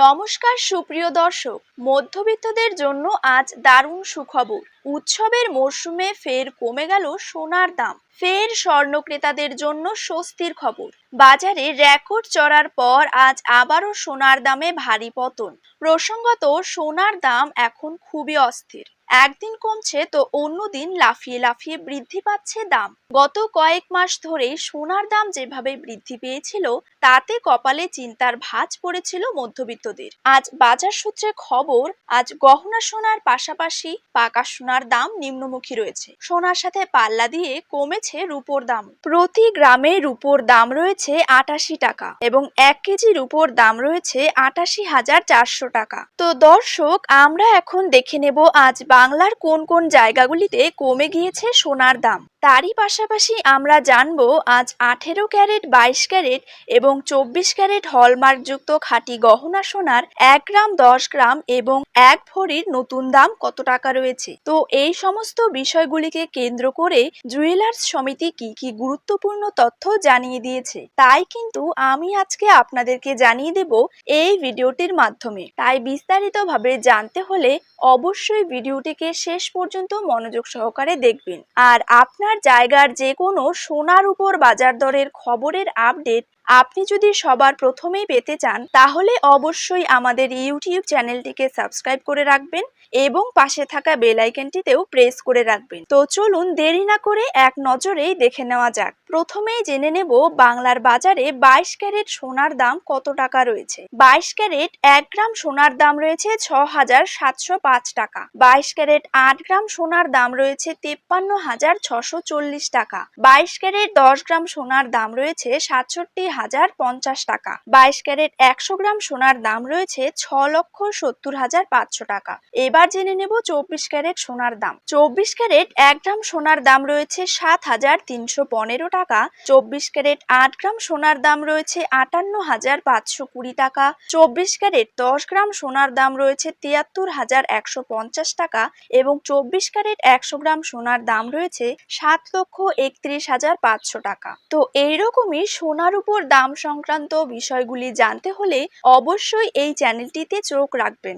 নমস্কার সুপ্রিয় দর্শক, মধ্যবিত্তদের জন্য আজ দারুণ সুখবর। উৎসবের মরশুমে ফের কমে গেল সোনার দাম। ফের স্বর্ণ ক্রেতাদের জন্য স্বস্তির খবর। বাজারে রেকর্ড চড়ার পর আজ আবারও সোনার দামে ভারী পতন। প্রসঙ্গত, সোনার দাম এখন খুবই অস্থির। একদিন কমছে তো অন্যদিন লাফিয়ে লাফিয়ে বৃদ্ধি পাচ্ছে দাম। গত কয়েক মাস ধরেই সোনার দাম যেভাবে বৃদ্ধি পেয়েছিল, তাতে কপালে চিন্তার ভাঁজ পড়েছিল মধ্যবিত্তদের। আজ বাজার সূত্রে খবর, আজ গহনা সোনার পাশাপাশি পাকা সোনার দাম নিম্নমুখী রয়েছে। সোনার সাথে পাল্লা দিয়ে কমেছে রূপোর দাম। প্রতি গ্রামে রূপোর দাম রয়েছে ৮৮ টাকা এবং ১ কেজি রূপোর দাম রয়েছে ৮৮,৪০০ টাকা। তো দর্শক, আমরা এখন দেখে নেব আজ বাংলার কোন কোন জায়গাগুলিতে কমে গিয়েছে সোনার দাম। তারই পাশাপাশি আমরা জানবো আজ ১৮ ক্যারেট, ২২ ক্যারেট এবং ২৪ ক্যারেট হলমার্কযুক্ত খাঁটি গহনা সোনার ১ গ্রাম, ১০ গ্রাম এবং ১ ভরির নতুন দাম কত টাকা রয়েছে। তো এই সমস্ত বিষয়গুলিকে কেন্দ্র করে জুয়েলার্স সমিতি কি গুরুত্বপূর্ণ তথ্য জানিয়ে দিয়েছে, তাই কিন্তু আমি আজকে আপনাদেরকে জানিয়ে দেব এই ভিডিওটির মাধ্যমে। তাই বিস্তারিতভাবে জানতে হলে অবশ্যই ভিডিওটিকে শেষ পর্যন্ত মনোযোগ সহকারে দেখবেন। আর আপনার জায়গার যে কোনো সোনার উপর বাজার দরের খবরের আপডেট আপনি যদি সবার প্রথমেই পেতে চান, তাহলে অবশ্যই আমাদের ইউটিউব চ্যানেলটিকে সাবস্ক্রাইব করে রাখবেন এবং পাশে থাকা বেল আইকনটিতেও প্রেস করে রাখবেন। তো চলুন দেরি না করে এক নজরেই দেখে নেওয়া যাক। প্রথমেই জেনে নেব বাংলার বাজারে ২২ ক্যারেট সোনার দাম কত টাকা রয়েছে। ২২ ক্যারেট ১ গ্রাম সোনার দাম রয়েছে ৬,৭০৫ টাকা। ২২ ক্যারেট ৮ গ্রাম সোনার দাম রয়েছে ৫৩,৬৪০ টাকা। ২২ ক্যারেট ১০ গ্রাম সোনার দাম রয়েছে ৬৭,০৫০ টাকা। ২২ ক্যারেট ১০০ গ্রাম সোনার দাম রয়েছে ৬,৭০,৫০০ টাকা। এবার জেনে নেব ২৪ ক্যারেট সোনার দাম। ২৪ ক্যারেট ১ গ্রাম সোনার দাম রয়েছে ৭,৩১৫ টাকা। ২৪ ক্যারেট ৮ গ্রাম সোনার দাম রয়েছে ৫৮,৫২০ টাকা। ২৪ ক্যারেট ১০ গ্রাম সোনার দাম রয়েছে ৭৩,১৫০ টাকা এবং ২৪ ক্যারেট ১০০ গ্রাম সোনার দাম রয়েছে ৭,৩১,৫০০ টাকা। তো এইরকমই সোনার উপর দাম সংক্রান্ত বিষয়গুলি জানতে হলে অবশ্যই এই চ্যানেলটিতে চোখ রাখবেন।